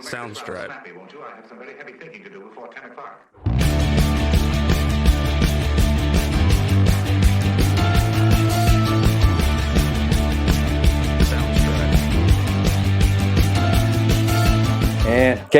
Sounds right. Snappy, won't you? I have some very heavy thinking to do before 10 o'clock.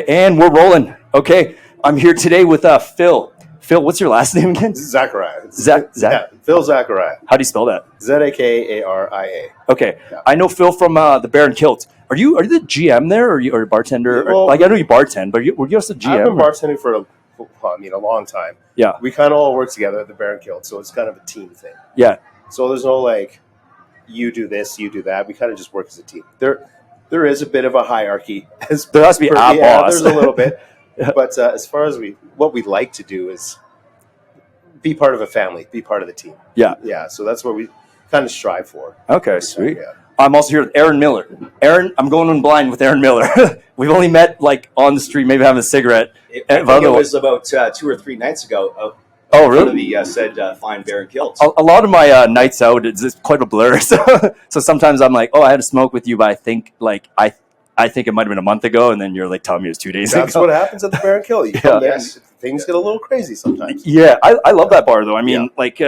And we're rolling. Okay, I'm here today with Phil. Phil, what's your last name again? Zakaria. Zach? Yeah, Phil Zakaria. How do you spell that? Zakaria. Okay, Yeah. I know Phil from the Bear Kilt. Are you the GM there, or a bartender? Well, I know you bartend, but were you also GM? I've been bartending for a long time. Yeah. We kind of all work together at the Bear Kilt, so it's kind of a team thing. Yeah. So there's no like, you do this, you do that. We kind of just work as a team. There is a bit of a hierarchy. There has to be a boss. There's a little bit. But as far as what we like to do is be part of a family, be part of the team. Yeah. Yeah. So that's what we kind of strive for. Okay, sweet. Yeah. I'm also here with Aaron Miller. Aaron, I'm going in blind with Aaron Miller. We've only met like on the street, maybe having a cigarette. I think it was about 2 or 3 nights ago. Oh, really? The said fine Bear Kilt. A lot of my nights out, it's quite a blur. So sometimes I'm like, oh, I had a smoke with you, but I think I think it might have been a month ago, and then you're like telling me it was 2 days ago. That's what happens at the Bear Kilt. Yes. Things get a little crazy sometimes. Yeah, I love that bar though. I mean, like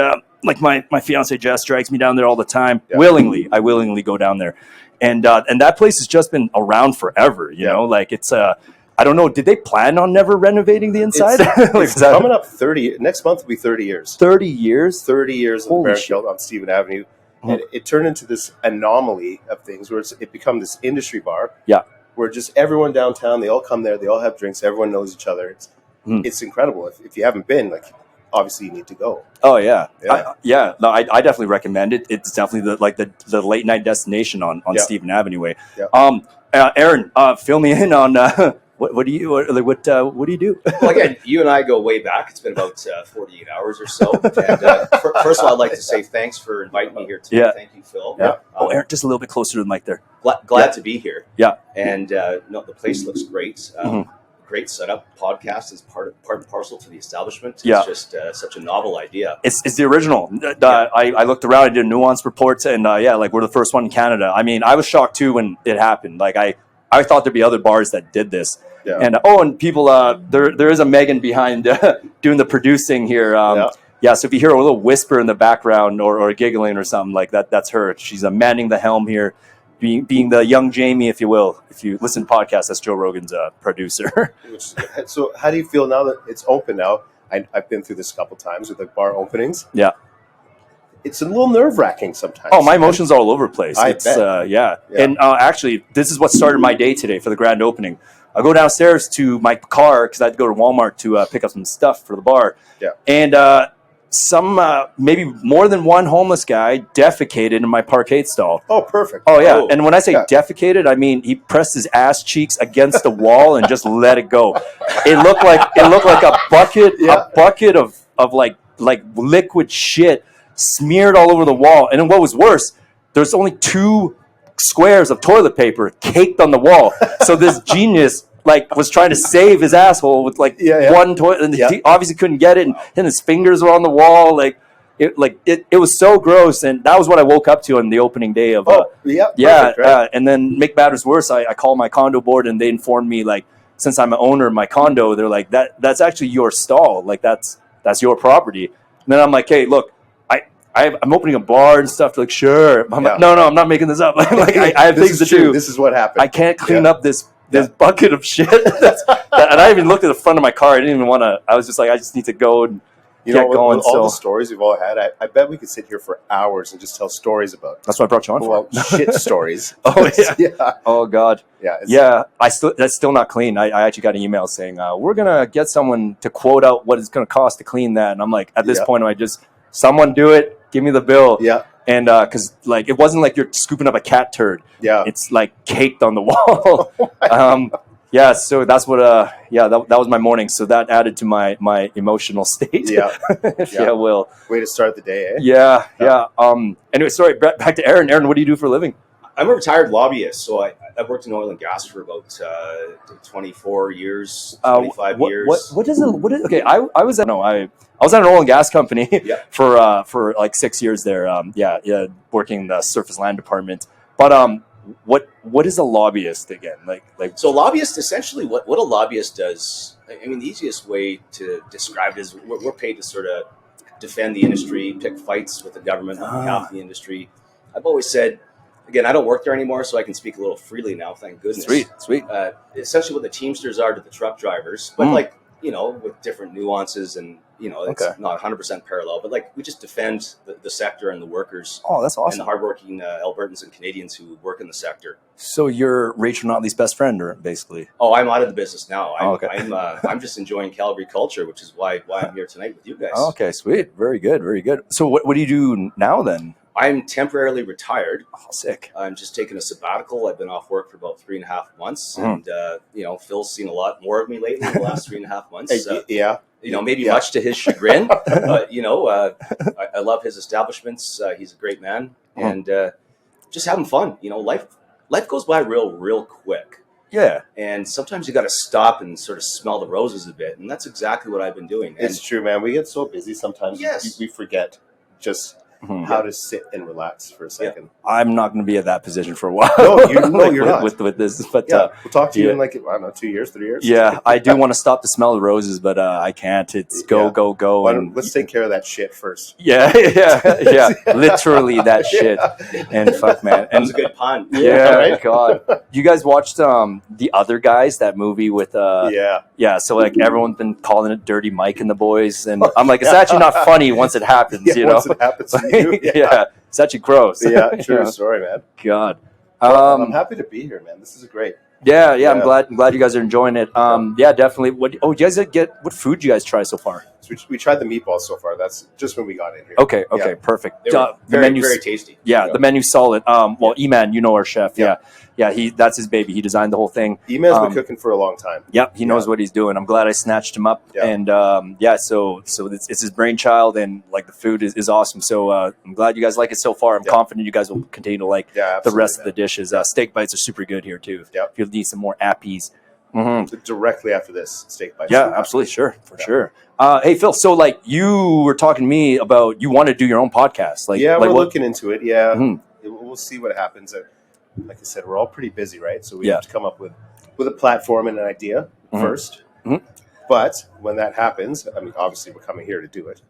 my fiance Jess drags me down there all the time. Yeah. Willingly, I willingly go down there, and that place has just been around forever. You know, like it's I don't know. Did they plan on never renovating the inside? It's coming up 30. Next month will be 30 years. 30 years? 30 years of the Holy Bear shit. Kilt on Stephen Avenue. And it turned into this anomaly of things where it become this industry bar. Yeah. Where just everyone downtown, they all come there, they all have drinks, everyone knows each other. It's incredible. If you haven't been, like, obviously you need to go. Oh yeah, Yeah. No, I definitely recommend it. It's definitely the late night destination on Stephen Avenue way. Yeah. Aaron, fill me in on what do you what do you do? Well, again, you and I go way back. It's been about 48 hours or so. And first of all, I'd like to say thanks for inviting me here today. Yeah. Thank you, Phil. Yeah. Aaron, just a little bit closer to the mic there. Glad to be here. Yeah. And no, the place looks great. Great setup. Podcast is part and parcel to the establishment. It's just such a novel idea. It's the original. I looked around. I did a nuance report, and we're the first one in Canada. I mean, I was shocked too when it happened. Like I thought there'd be other bars that did this. Yeah. And people, there is a Megan behind doing the producing here. So if you hear a little whisper in the background or giggling or something like that, that's her. She's manning the helm here, being the young Jamie, if you will. If you listen to podcasts, that's Joe Rogan's producer. So how do you feel now that it's open now? I've been through this a couple times with the bar openings. Yeah. It's a little nerve-wracking sometimes. Oh, my emotions are all over the place. I bet. Yeah. And actually, this is what started my day today for the grand opening. I go downstairs to my car because I had to go to Walmart to pick up some stuff for the bar. Yeah. And some, maybe more than one homeless guy defecated in my parkade stall. Oh, perfect. Oh, yeah. And when I say defecated, I mean he pressed his ass cheeks against the wall and just let it go. It looked like a bucket of like liquid shit smeared all over the wall. And then what was worse, there's only 2 squares of toilet paper caked on the wall. So this genius was trying to save his asshole with one toilet, and he obviously couldn't get it, and his fingers were on the wall. It was so gross, and that was what I woke up to on the opening day of. Perfect, right? And then make matters worse, I called my condo board, and they informed me since I'm an owner of my condo, they're like that's actually your stall, that's your property. And then I'm like, hey, look. I'm opening a bar and stuff. Like, sure. I'm like, no, I'm not making this up. I have things to do. This is what happened. I can't clean up this bucket of shit. And I even looked at the front of my car. I didn't even want to. I was just like, I just need to go and get going. With all the stories we've all had, I bet we could sit here for hours and just tell stories about. That's what I brought you on for. Shit stories. Oh yeah. Oh God. Yeah. That's still not clean. I actually got an email saying we're gonna get someone to quote out what it's gonna cost to clean that, and I'm like, at this point, someone do it. Give me the bill. Yeah. And because it wasn't like you're scooping up a cat turd. Yeah. It's caked on the wall. So that's what. That was my morning. So that added to my emotional state. Yeah. If you will. Way to start the day, eh? Yeah. Anyway, sorry. Back to Aaron. Aaron, what do you do for a living? I'm a retired lobbyist, so I've worked in oil and gas for about 24 years, 25 years. What is it? Okay, I was at an oil and gas company for 6 years there. Working in the surface land department. But what is a lobbyist again? So lobbyist, essentially what a lobbyist does, I mean, the easiest way to describe it is we're paid to sort of defend the industry, pick fights with the government on behalf of the industry. I've always said, again, I don't work there anymore, so I can speak a little freely now, thank goodness. Sweet. Essentially what the Teamsters are to the truck drivers, but with different nuances and, it's not 100% parallel, but we just defend the sector and the workers. Oh, that's awesome. And the hardworking Albertans and Canadians who work in the sector. So you're Rachel Notley's best friend, or basically? Oh, I'm out of the business now. I'm just enjoying Calgary culture, which is why I'm here tonight with you guys. Okay, sweet. Very good. So what do you do now then? I'm temporarily retired. Oh, sick. I'm just taking a sabbatical. I've been off work for about 3.5 months. And, Phil's seen a lot more of me lately in the last 3.5 months. Much to his chagrin. But, I love his establishments. He's a great man. And just having fun. Life goes by real quick. Yeah. And sometimes you got to stop and sort of smell the roses a bit. And that's exactly what I've been doing. It's true, man. We get so busy sometimes. Yes. We forget just how to sit and relax for a second. Yeah. I'm not going to be at that position for a while. No, you're not. With this, but we'll talk to you in 2 years, 3 years. Yeah, I do want to stop to smell the roses, but I can't. It's go. And let's take care of that shit first. Yeah. Literally that shit. And fuck, man. That was a good pun. Yeah, right? God. You guys watched The Other Guys, that movie with Yeah, so everyone's been calling it Dirty Mike and the boys, and I'm like, it's actually not funny once it happens, Once it happens to you. Yeah, it's actually gross. Yeah, true story, man. God. I'm happy to be here, man. This is great. Yeah. I'm glad you guys are enjoying it. Yeah, definitely. You guys what food you guys try so far? So we tried the meatballs so far. That's just when we got in here. Okay, perfect. They were very tasty. Yeah, the menu's solid. E-Man, our chef. Yeah, that's his baby. He designed the whole thing. E-Man's been cooking for a long time. Yep, he knows what he's doing. I'm glad I snatched him up. Yeah. And so it's his brainchild, and the food is awesome. So I'm glad you guys like it so far. I'm confident you guys will continue to like the rest of the dishes. Steak bites are super good here too. Yeah. If you need some more appies. Directly after this, steak bites. Yeah, absolutely, sure. Hey Phil, so you were talking to me about you want to do your own podcast. We're looking into it. Yeah, we'll see what happens. Like I said, we're all pretty busy, right? So we have to come up with a platform and an idea first. But when that happens, I mean, obviously we're coming here to do it.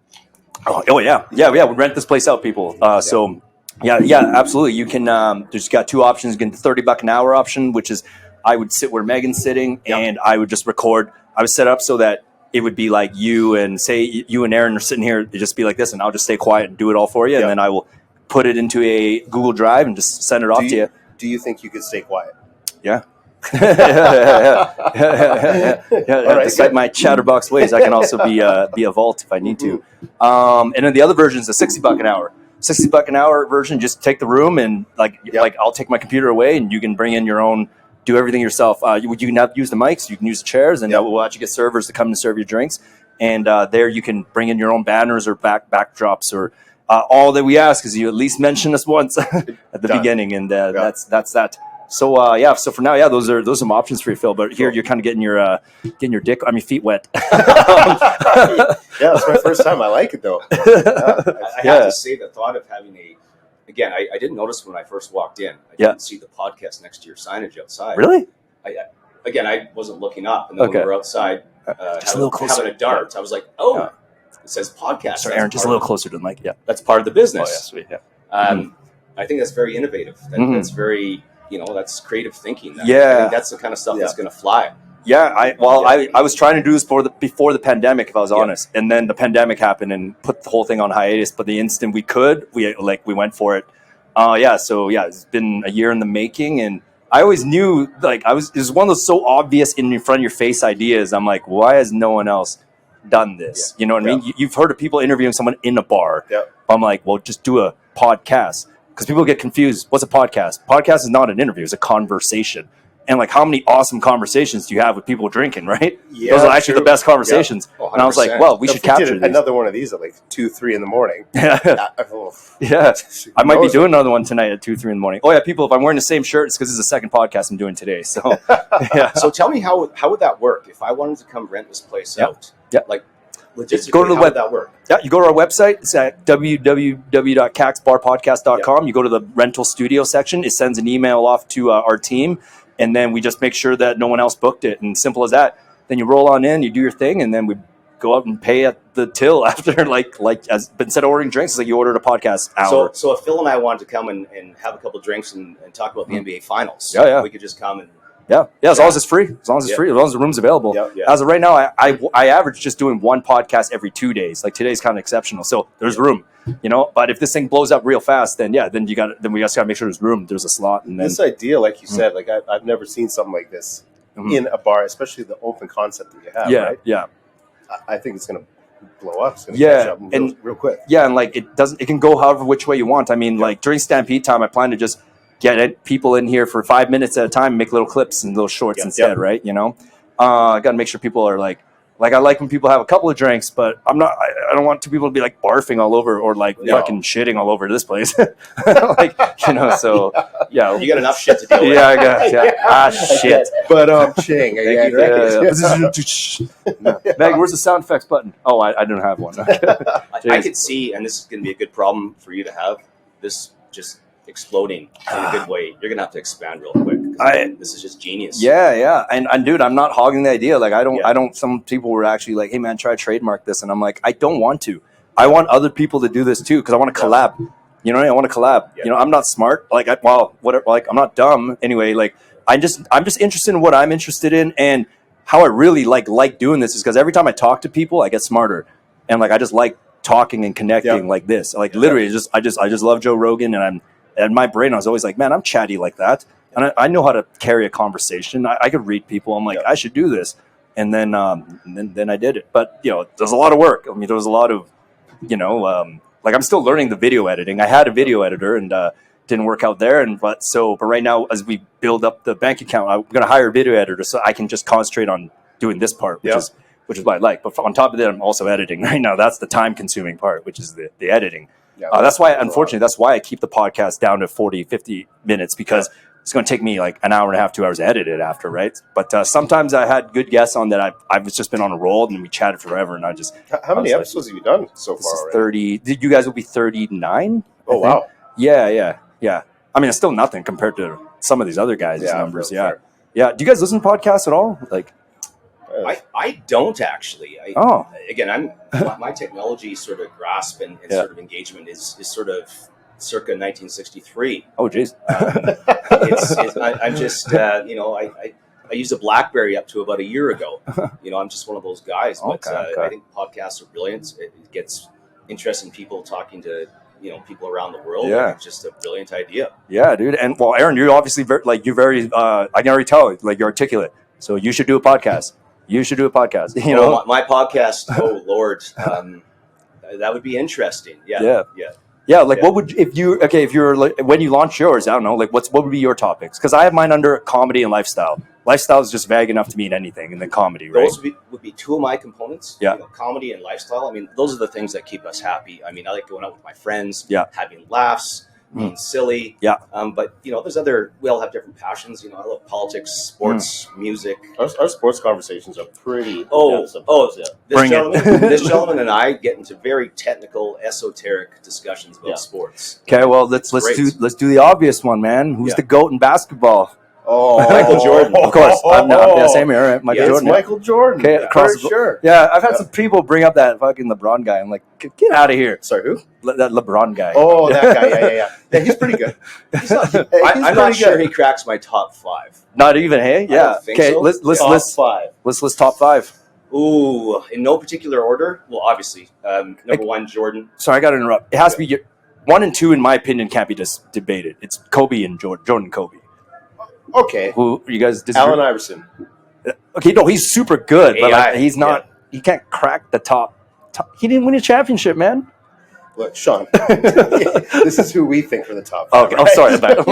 Oh yeah. We rent this place out, people. So yeah, absolutely. You can. There's got two options. You can the $30 an hour option, which is I would sit where Megan's sitting, and I would just record. I would set up so that it would be like you and Aaron are sitting here. It'd just be like this, and I'll just stay quiet and do it all for you, and then I will put it into a Google Drive and just send it off to you. Do you think you could stay quiet? Yeah. Right, despite my chatterbox ways, I can also be a vault if I need to. And then the other version is a $60 an hour. $60 an hour version. Just take the room and I'll take my computer away, and you can bring in your own. Do everything yourself. You can use the mics, you can use the chairs, and we'll actually get servers to come and serve your drinks. And there you can bring in your own banners or backdrops, or all that we ask is you at least mention us once at the beginning, and that's that. So so for now, those are some options for you, Phil. But here you're kind of getting your feet wet. Yeah, it's my first time. I like it though. I have to say the thought of having Again, I didn't notice when I first walked in. I didn't see the podcast next to your signage outside. Really? I wasn't looking up, and then when we were outside having a dart, I was like, it says podcast. Sorry, Aaron, just a little closer to the mic. Yeah. That's part of the business. Oh, yeah, sweet. Yeah. I think that's very innovative. That's very, that's creative thinking. I think that's the kind of stuff that's going to fly. Yeah, I was trying to do this before the pandemic, if I was honest, and then the pandemic happened and put the whole thing on hiatus. But the instant we could, we went for it. So it's been a year in the making, and I always knew it was one of those so obvious in front of your face ideas. I'm like, why has no one else done this? You know what I mean? You've heard of people interviewing someone in a bar. Yeah. I'm like, well, just do a podcast, because people get confused. What's a podcast? Podcast is not an interview; it's a conversation. And how many awesome conversations do you have with people drinking, right? Yeah, those are actually the best conversations. Yeah. And I was like, well, we should capture these. Another one of these at 2, 3 in the morning. Yeah. I might be doing another one tonight at 2, 3 in the morning. Oh yeah, people, if I'm wearing the same shirt, it's because it's the second podcast I'm doing today. So So tell me how would that work if I wanted to come rent this place out? Yeah. logistically, go to the how would that work? Yeah, you go to our website. It's at www.kaksbarpodcast.com. You go to the rental studio section. It sends an email off to our team, and then we just make sure that no one else booked it. And simple as that. Then you roll on in, you do your thing, and then we go out and pay at the till after, like as instead of ordering drinks, it's like you ordered a podcast hour. So if Phil and I wanted to come and have a couple drinks and talk about the NBA Finals, we could just come and as long as it's free, as long as the room's available. As of right now, I average just doing one podcast every 2 days. Like today's kind of exceptional, so there's room, But if this thing blows up real fast, then we just got to make sure there's a slot. And then, this idea, like you said, like I've never seen something like this in a bar, especially the open concept that you have. Right? I think it's going to blow up. It's going to catch up real quick. Yeah, and like it can go however which way you want. I mean, like during Stampede time, I plan to just get people in here for 5 minutes at a time, make little clips and little shorts instead, right? I got to make sure people are like I like when people have a couple of drinks, but I don't want two people to be like barfing all over or like fucking shitting all over this place. So you got enough shit to deal with. I got shit. But Ching, Meg, where's the sound effects button? Oh, I don't have one. I could see, and this is going to be a good problem for you to have, this just exploding in a good way. You're gonna have to expand real quick. This is just genius. And dude, I'm not hogging the idea. Like I don't. Some people were actually like, "Hey man, try to trademark this," and I'm like, I don't want to. I want other people to do this too because I want to collab. I want to collab. I'm not smart. Like I'm not dumb anyway. Like I'm just interested in what I'm interested in, and how I really like doing this is because every time I talk to people, I get smarter, and like I just like talking and connecting like this. Like literally, I just love Joe Rogan, and in my brain, I was always like, man, I'm chatty like that. And I know how to carry a conversation. I could read people. I'm like, I should do this. And then I did it. But, there's a lot of work. I mean, there was a lot of, like I'm still learning the video editing. I had a video editor and didn't work out there. But right now, as we build up the bank account, I'm going to hire a video editor so I can just concentrate on doing this part, which is what I like. But on top of that, I'm also editing right now. That's the time consuming part, which is the editing. That's why, unfortunately, I keep the podcast down to 40, 50 minutes because it's going to take me like an hour and a half, 2 hours to edit it after, right? But sometimes I had good guests on that I've just been on a roll and we chatted forever and I just... How many episodes have you done so far already? 30. You guys will be 39? Oh, wow. Yeah. I mean, it's still nothing compared to some of these other guys' numbers. Fair. Yeah. Do you guys listen to podcasts at all? Like... I don't actually. Again, my technology sort of grasp and sort of engagement is sort of circa 1963. Oh, geez. I'm just I used a BlackBerry up to about a year ago. I'm just one of those guys. But I think podcasts are brilliant. It gets interesting people talking to people around the world. Yeah, it's just a brilliant idea. Yeah, dude. And well, Aaron, you're obviously I can already tell like you're articulate. So you should do a podcast. My podcast. Oh Lord, that would be interesting. Yeah. Like, what would if you're like, when you launch yours? I don't know. Like, what would be your topics? Because I have mine under comedy and lifestyle. Lifestyle is just vague enough to mean anything, and then comedy, right? Those would be two of my components. Yeah, comedy and lifestyle. I mean, those are the things that keep us happy. I mean, I like going out with my friends. Yeah, having laughs. Being silly, but there's we all have different passions. I love politics, sports, music. Our sports conversations are pretty. This gentleman and I get into very technical, esoteric discussions about sports. Okay, well let's do the obvious one, man. Who's the GOAT in basketball? Oh, Michael Jordan, of course. Same here, right? Michael Jordan. It's Michael Jordan. Okay, sure. Yeah, I've had some people bring up that fucking LeBron guy. I'm like, get out of here. Sorry, who? That LeBron guy. Oh, that guy. Yeah, he's pretty good. I'm not sure he cracks my top 5. Not even, hey? Yeah. Okay, so. Let's list top 5. Ooh, in no particular order. Well, obviously, number 1, Jordan. Sorry, I got to interrupt. It has to be 1 and 2, in my opinion, can't be debated. It's Kobe and Jordan and Kobe. Okay. Who you guys disagree? Allen Iverson. Okay, no, he's super good, but he's not. He can't crack the top. He didn't win a championship, man. Look, Shawn. This is who we think for the top 5. Okay. Right? Oh,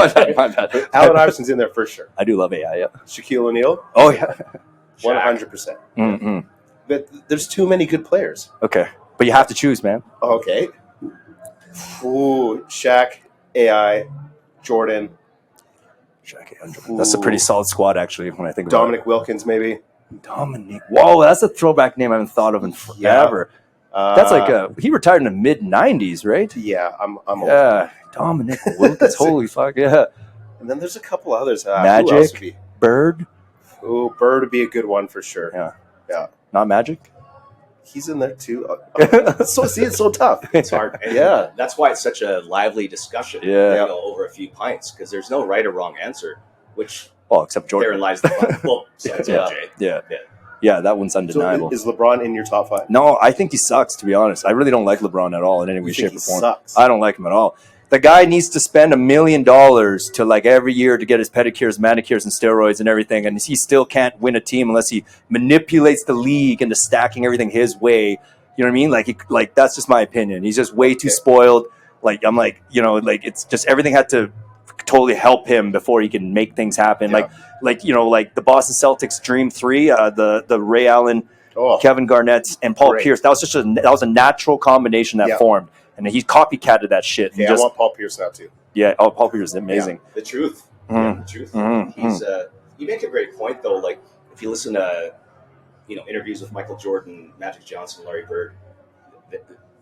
sorry, my bad. Allen Iverson's in there for sure. I do love AI. Yeah. Shaquille O'Neal. Oh yeah. 100%. Mm-hmm. But there's too many good players. Okay, but you have to choose, man. Okay. Ooh, Shaq, AI, Jordan. That's a pretty solid squad, actually, when I think about it. Dominic Wilkins, maybe. Dominique. Whoa, that's a throwback name I haven't thought of in forever. That's like he retired in the mid '90s, right? Yeah, I'm old. Yeah, Dominic Wilkins. Holy fuck, yeah. And then there's a couple others. Magic, Bird. Oh, Bird would be a good one for sure. Yeah. Not Magic. He's in there too. It's so tough. It's hard. And that's why it's such a lively discussion. Yeah. Over a few pints, because there's no right or wrong answer. Which except Jordan. Therein lies the fun. Well, besides LJ. Yeah, that one's undeniable. So is LeBron in your top 5? No, I think he sucks, to be honest. I really don't like LeBron at all in any way, shape, or form. Sucks? I don't like him at all. The guy needs to spend $1 million to like every year to get his pedicures, manicures, and steroids and everything, and he still can't win a team unless he manipulates the league into stacking everything his way. You know what I mean? Like that's just my opinion. He's just way too spoiled. Like I'm like, it's just everything had to totally help him before he can make things happen. Yeah. Like the Boston Celtics Dream 3, the Ray Allen, Kevin Garnett, and Paul Pierce. That was a natural combination that formed. And he copycatted that shit. Yeah, I want Paul Pierce now too. Yeah, Paul Pierce is amazing. Yeah, the truth. Mm-hmm. The truth. Mm-hmm. He's you make a great point though. Like if you listen to interviews with Michael Jordan, Magic Johnson, Larry Bird,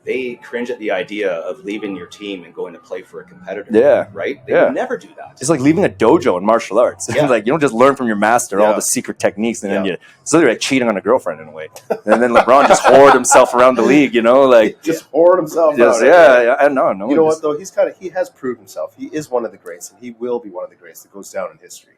they cringe at the idea of leaving your team and going to play for a competitor. Yeah, right. They would never do that. It's like leaving a dojo in martial arts. Yeah. Like you don't just learn from your master all the secret techniques, and then it's literally like cheating on a girlfriend in a way. And then LeBron just hoard himself around the league. Just hoard himself. I know. You know what though? He has proved himself. He is one of the greats, and he will be one of the greats that goes down in history.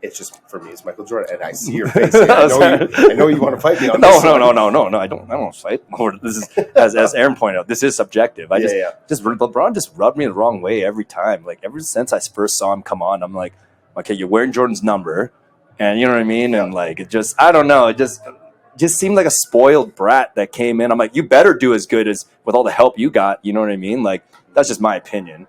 It's just for me, it's Michael Jordan, and I see your face. I know you want to fight me on this. No. I don't fight. This is as Aaron pointed out. This is subjective. LeBron just rubbed me the wrong way every time. Like ever since I first saw him come on, I'm like, okay, you're wearing Jordan's number, and you know what I mean. And like it just, I don't know. It just seemed like a spoiled brat that came in. I'm like, you better do as good as with all the help you got. You know what I mean? Like that's just my opinion.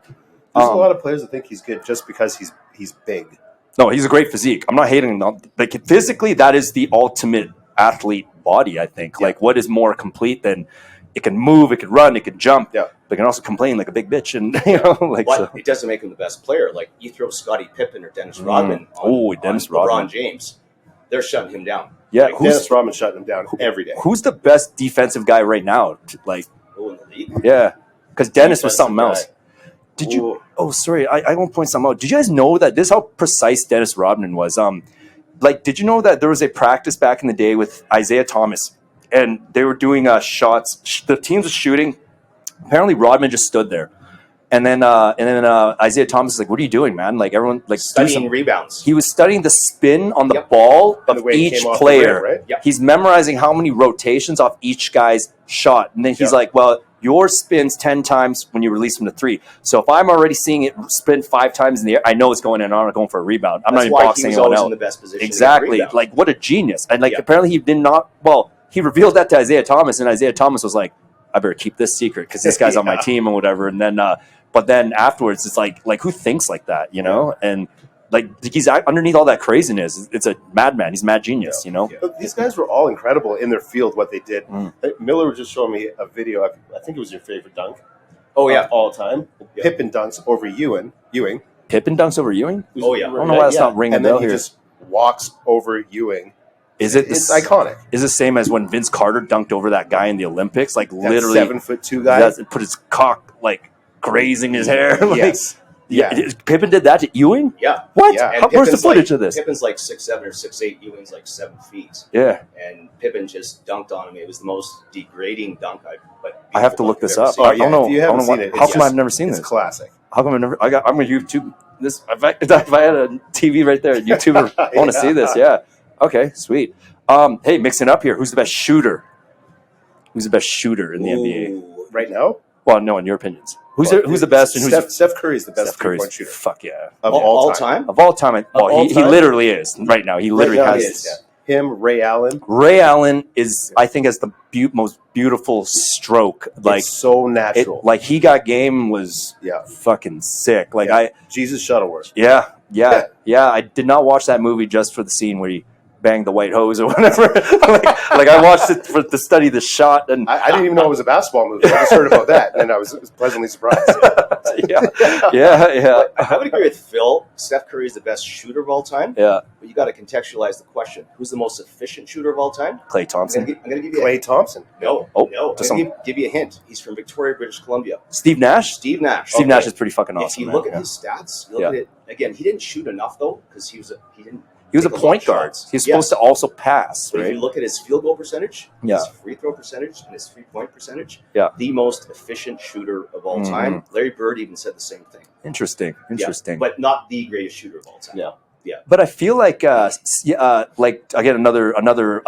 There's a lot of players that think he's good just because he's big. No, he's a great physique. I'm not hating him. Like physically, that is the ultimate athlete body, I think. Like what is more complete than it can move, it can run, it can jump. Yeah. But it can also complain like a big bitch. And it doesn't make him the best player. Like you throw Scottie Pippen or Dennis Rodman on LeBron James, they're shutting him down. Yeah, like, Dennis Rodman shutting him down every day. Who's the best defensive guy right now? In the league? Yeah. Because Dennis was something else. Did you? Oh, sorry. I won't point something out. Did you guys know that this is how precise Dennis Rodman was? Did you know that there was a practice back in the day with Isaiah Thomas, and they were doing shots. The teams were shooting. Apparently, Rodman just stood there, and then Isaiah Thomas is like, "What are you doing, man?" Like everyone studying rebounds. He was studying the spin on the ball of each player. Rim, right? Yep. He's memorizing how many rotations off each guy's shot, and then he's like, "Well, yours spins 10 times when you release from the 3. So if I'm already seeing it spin 5 times in the air, I know it's going in. I'm not going for a rebound. I'm not even boxing anyone out. In the best position exactly. Like what a genius. And apparently he did not. Well, he revealed that to Isaiah Thomas, and Isaiah Thomas was like, "I better keep this secret because this guy's on my team or whatever." And then, but then afterwards, it's like who thinks like that, you know? And he's underneath all that craziness. It's a madman. He's a mad genius, you know? Yeah. These guys were all incredible in their field, what they did. Miller was just showing me a video. I think it was your favorite dunk. Oh, yeah. Of all time. Yeah. Pippen dunks over Ewing. Pippen dunks over Ewing? Oh, yeah. I don't know why that's not ringing a bell here. And then he just walks over Ewing. It's iconic. Is the same as when Vince Carter dunked over that guy in the Olympics? Like literally 7'2" guy. Put his cock grazing his hair. Yes. Yeah. Pippen did that to Ewing? Yeah. What? Yeah. Where's the footage of this? Pippen's 6'7" or 6'8". Ewing's 7 feet. Yeah. And Pippen just dunked on him. It was the most degrading dunk I have to look this up. I don't know. If you haven't seen it, how come I've never seen this? It's classic. How come I'm going to YouTube this? If I had a TV right there, YouTuber, I want to see this. Yeah. Okay, sweet. Hey, mixing up here. Who's the best shooter? Who's the best shooter in the NBA right now? Well, no, in your opinions. Who's the best? And Steph Curry is the best three-point shooter. Fuck yeah. Of all time? Of all time. He literally is right now. He literally has. Him, Ray Allen. Ray Allen is, I think, has the most beautiful stroke. It's so natural. He got game was fucking sick. Jesus Shuttleworth. Yeah. I did not watch that movie just for the scene where he bang the white hose or whatever. like I watched it to study the shot, and I didn't even know it was a basketball movie. I just heard about that, and I was pleasantly surprised. yeah. I would agree with Phil. Steph Curry is the best shooter of all time. Yeah. But you got to contextualize the question. Who's the most efficient shooter of all time? Klay Thompson. I'm going to give you Klay Thompson. No. Oh, no. I'm going to give you a hint. He's from Victoria, British Columbia. Steve Nash. Steve Nash Nash is pretty fucking awesome. If you man. look at his stats, you look at it again. He didn't shoot enough though because he was a point guard. He was supposed to also pass, but right? if you look at his field goal percentage, his free throw percentage, and his 3-point percentage, the most efficient shooter of all time. Larry Bird even said the same thing. Interesting. But not the greatest shooter of all time. Yeah. But I feel like, like again, another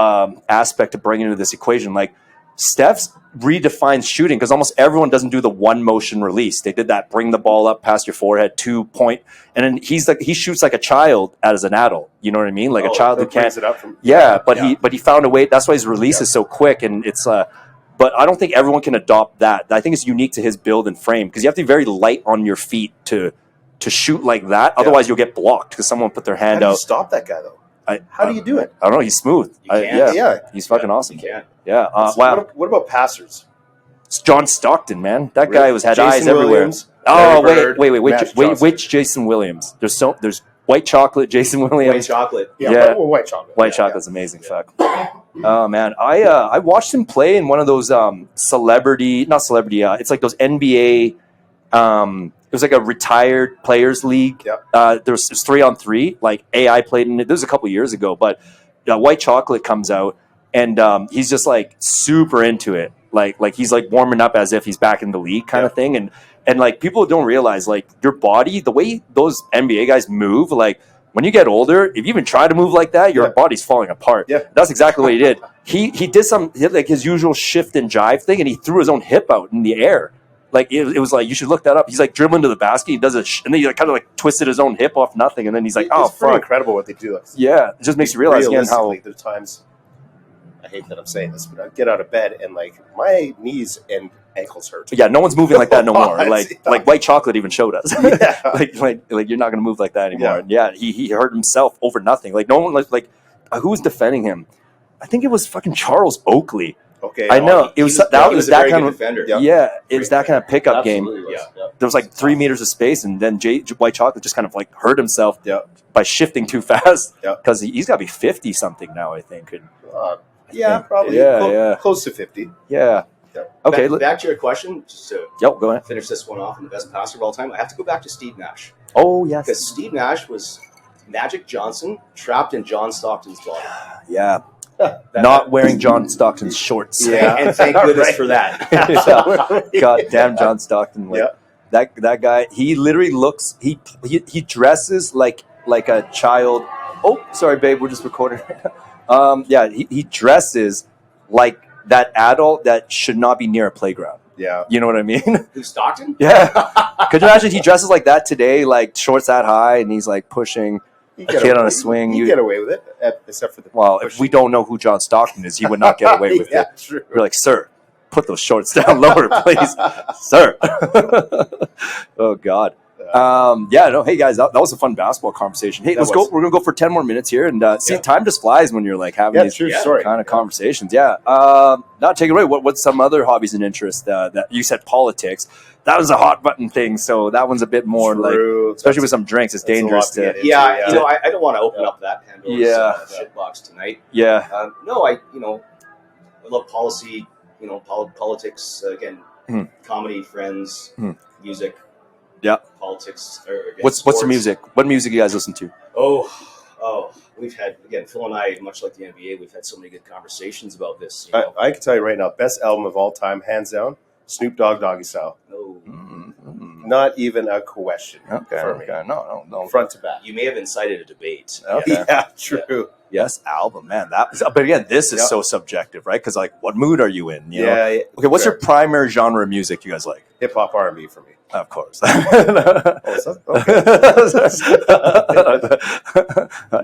aspect to bring into this equation, like Steph's redefines shooting because almost everyone doesn't do the one motion release. They did that, bring the ball up past your forehead, 2 point, and then he shoots like a child as an adult. You know what I mean? Like a child who can't. It up from, but he found a way. That's why his release is so quick, and it's But I don't think everyone can adopt that. I think it's unique to his build and frame because you have to be very light on your feet to shoot like that. Otherwise, you'll get blocked because someone put their hand How do out. you stop that guy though? How do you do it? I don't know. He's smooth. He's fucking awesome. You can't. Yeah. Wow. What about passers? It's John Stockton, man. That guy had Jason eyes everywhere. Williams, Wait. Which Jason Williams? There's White Chocolate, Jason Williams. White Chocolate. White chocolate. White Chocolate's amazing. Fuck. Oh man, I watched him play in one of those it's like those NBA. It was like a retired players league. There was 3-on-3. Like AI played in it. This was a couple years ago, but White Chocolate comes out and he's just like super into it. Like he's like warming up as if he's back in the league kind of thing. And like people don't realize like your body, the way those NBA guys move, like when you get older, if you even try to move like that, your body's falling apart. Yeah. That's exactly what he did. He did like his usual shift and jive thing, and he threw his own hip out in the air. Like it was like, you should look that up. He's like dribbling to the basket. He does and then he kind of like twisted his own hip off nothing, and then he's like, "Oh, it's pretty incredible what they do." Yeah, it just makes you realize again how there's times. I hate that I'm saying this, but I get out of bed and like my knees and ankles hurt. Yeah, no one's moving like that no more. Like White Chocolate even showed us. like you're not gonna move like that anymore. Yeah. And he hurt himself over nothing. Like no one like who was defending him? I think it was fucking Charles Oakley. Okay, I know it was that was that kind of defender. It was that kind of pickup game. Yeah. There was like 3 meters of space, and then White Chocolate just kind of like hurt himself by shifting too fast because he's got to be 50 something now, I think. Probably. Close to 50. Yeah. Okay. Back to your question, just to go ahead. Finish this one off in the best passer of all time. I have to go back to Steve Nash. Oh yes, because Steve Nash was Magic Johnson trapped in John Stockton's body. Yeah. Not wearing John Stockton's shorts. Yeah, and thank goodness for that. God damn John Stockton. That guy, he literally looks, he dresses like a child. Oh, sorry, babe, we're just recording. He dresses like that adult that should not be near a playground. Yeah. You know what I mean? Who's Stockton? Yeah. Could you imagine he dresses like that today, like shorts that high, and he's like pushing a kid on a swing? You get away with it, except for the if we don't know who John Stockton is, he would not get away with it. True. We're like, sir, put those shorts down lower, please, sir. Oh God. Hey guys, that was a fun basketball conversation. Hey, let's go. We're gonna go for 10 more minutes here, and time just flies when you're like having these kind of conversations. Now take it away. What's some other hobbies and interests that you said? Politics. That was a hot button thing, so that one's a bit more especially with some drinks, it's dangerous to. I don't want to open up that Pandora's shitbox tonight. Yeah. I love policy. Politics again, comedy, friends, music. Yeah. Politics. What's the music? What music you guys listen to? Oh, we've had, again, Phil and I, much like the NBA, we've had so many good conversations about this. I can tell you right now, best album of all time, hands down, Snoop Dogg, Doggy Style. Oh. Not even a question for me. No. Front to back. You may have incited a debate. Okay. Yeah, true. Yes, album, man. But again, this is so subjective, right? Because what mood are you in? You know? Okay, what's your primary genre of music you guys like? Hip hop, R&B for me. Of course.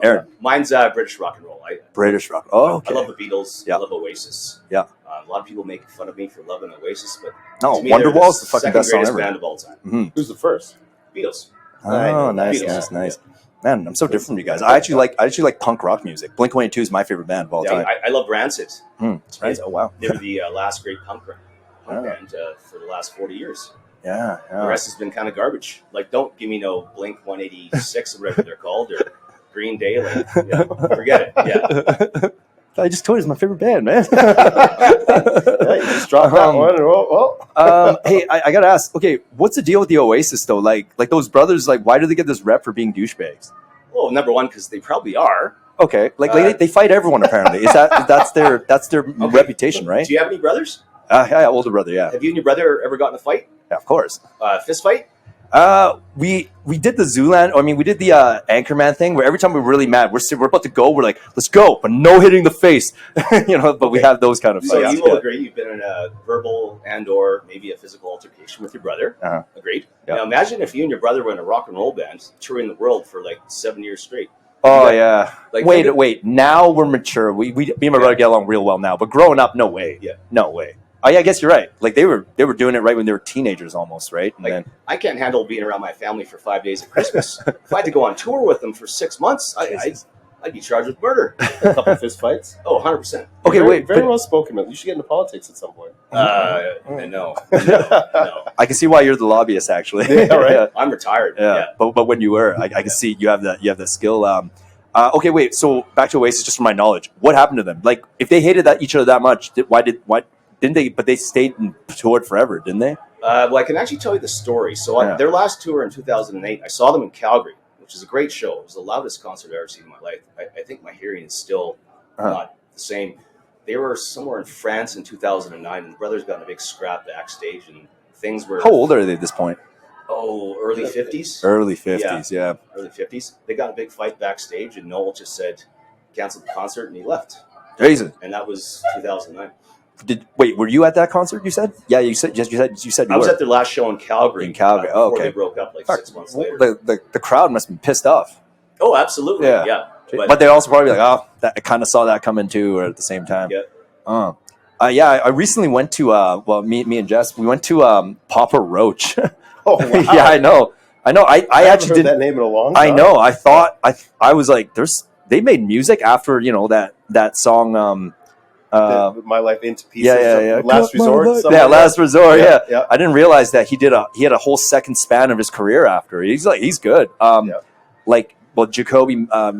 Aaron. Mine's British rock and roll. British rock. Oh, okay. I love the Beatles. Yeah. I love Oasis. Yeah. A lot of people make fun of me for loving Oasis, but Wonderwall's the fucking best song ever. band of all time. Mm-hmm. Who's the first? Beatles. Oh, nice. Man, I'm so different from you guys. I actually like punk rock music. Blink-182 is my favorite band of all time. I love Rancid. Right? Oh wow. They were the last great punk band for the last 40 years. Yeah. The rest has been kind of garbage. Like, don't give me no Blink 186 or whatever they're called, or Green Day. Like, forget it. Yeah. I just told you it's my favorite band, man. You just dropped that one. Hey, I gotta ask. Okay, what's the deal with the Oasis though? Like those brothers. Like, why do they get this rep for being douchebags? Well, number one, because they probably are. Okay, they fight everyone apparently. Is that's their reputation, right? Do you have any brothers? Yeah, older brother. Yeah. Have you and your brother ever gotten in a fight? Yeah, of course. Fist fight? We did the Zoolander. I mean, we did the Anchorman thing where every time we're really mad, we're about to go. We're like, let's go, but no hitting the face, But we have those kind of fights. So you will agree you've been in a verbal and/or maybe a physical altercation with your brother. Agreed. Yep. Now imagine if you and your brother were in a rock and roll band touring the world for like 7 years straight. Oh yeah. Like, wait. Now we're mature. Me and my brother get along real well now. But growing up, no way. Yeah. No way. Oh yeah, I guess you're right. Like they were doing it right when they were teenagers almost, right? And then I can't handle being around my family for 5 days at Christmas. If I had to go on tour with them for 6 months, I'd be charged with murder. A couple of fist fights. Oh, 100%. Okay, very well spoken, man. You should get into politics at some point. No. I can see why you're the lobbyist, actually. Yeah, right. Yeah. I'm retired. Yeah. But when you were, I can see you have that skill. Okay, wait. So back to Oasis, just from my knowledge, what happened to them? Like, if they hated each other that much, why didn't they? But they stayed and toured forever, didn't they? Well, I can actually tell you the story. So on their last tour in 2008, I saw them in Calgary, which is a great show. It was the loudest concert I've ever seen in my life. I think my hearing is still not the same. They were somewhere in France in 2009, and the brothers got in a big scrap backstage, and things were... How old are they at this point? Oh, early 50s. Early 50s, yeah. Early 50s. They got in a big fight backstage, and Noel just said, canceled the concert, and he left. Jesus. And that was 2009. Wait, were you at that concert? You said, yeah. You said you I was were at their last show in Calgary. Before they broke up 6 months later. The crowd must have been pissed off. Oh, absolutely. Yeah. But they also probably like, I kind of saw that coming too, or at the same time. Yeah. I recently went to me and Jess. We went to Papa Roach. Oh, wow. Yeah, I know. I actually heard that name in a long time. I know. I thought I was like, they made music after that song. My Life into Pieces. Yeah. Last Resort. Last Resort. Yeah. I didn't realize that he had a whole second span of his career after. He's good. Jacoby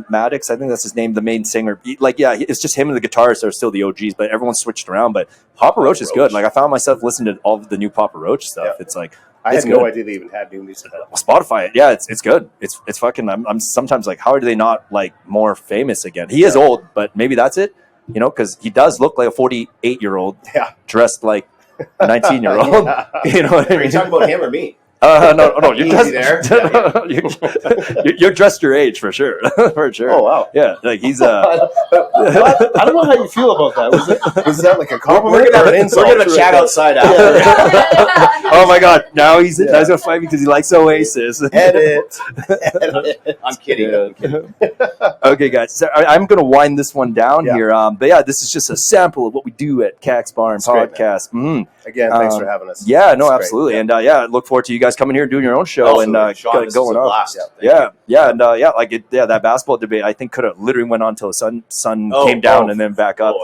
Maddox, I think that's his name, the main singer. It's just him and the guitarists are still the OGs, but everyone's switched around. But Papa Roach is good. Like I found myself listening to all of the new Papa Roach stuff. Yeah. It's like I had no idea they even had new music. Well, Spotify it. Yeah, it's good. It's fucking. I'm sometimes like, how are they not like more famous again? He is old, but maybe that's it. Because he does look like a 48-year-old dressed like a 19-year-old. You know what I mean? Are you talking about him or me? No. You're Easy there. You're dressed your age for sure. For sure. Oh wow. Yeah, like he's I don't know how you feel about that. Was that like a compliment? We're gonna chat outside after. Oh my God! Now he's gonna fight me because he likes Oasis. Edit. I'm kidding. Okay, guys. So I'm gonna wind this one down here. But yeah, this is just a sample of what we do at Kaks Bar and Podcast. Again, thanks for having us. Yeah, no, absolutely. And look forward to you guys coming here and doing your own show and Shawn, going on. Blast. That basketball debate I think could have literally went on till the sun came down and then back up.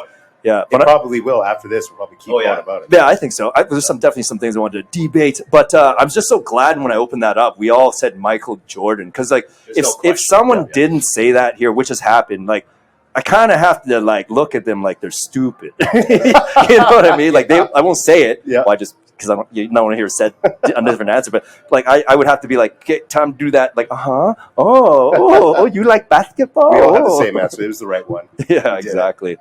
Yeah, but probably will after this. We'll probably keep on about it. Yeah, I think so. There's definitely some things I wanted to debate, but I was just so glad when I opened that up. We all said Michael Jordan because if someone didn't say that here, which has happened, like I kind of have to like look at them like they're stupid. You know what I mean? Like I won't say it. Yeah. Well, I just because I don't want to hear said a different answer. But like I would have to be like, okay, time to do that. Like, oh, you like basketball? We all have the same answer. It was the right one. Yeah, exactly.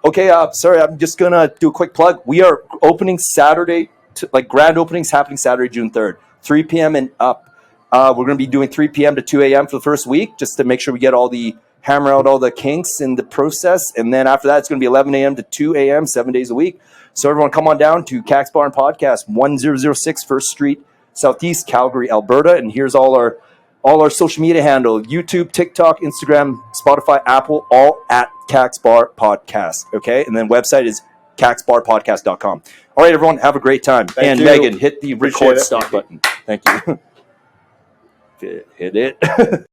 Okay, sorry, I'm just gonna do a quick plug. We are opening Saturday, grand openings happening Saturday, June 3rd, 3 p.m. and up. We're gonna be doing 3 p.m. to 2 a.m. for the first week, just to make sure we get hammer out all the kinks in the process, and then after that, it's gonna be 11 a.m. to 2 a.m. 7 days a week. So everyone, come on down to Kaks Bar and Podcast, 1006 First Street, Southeast, Calgary, Alberta, and here's all our social media handle: YouTube, TikTok, Instagram, Spotify, Apple, all at Kaks Bar Podcast. Okay, and then website is kaksbarpodcast.com. All right, everyone, have a great time. Thank you. Megan, hit the record stop button. Thank you. Hit it.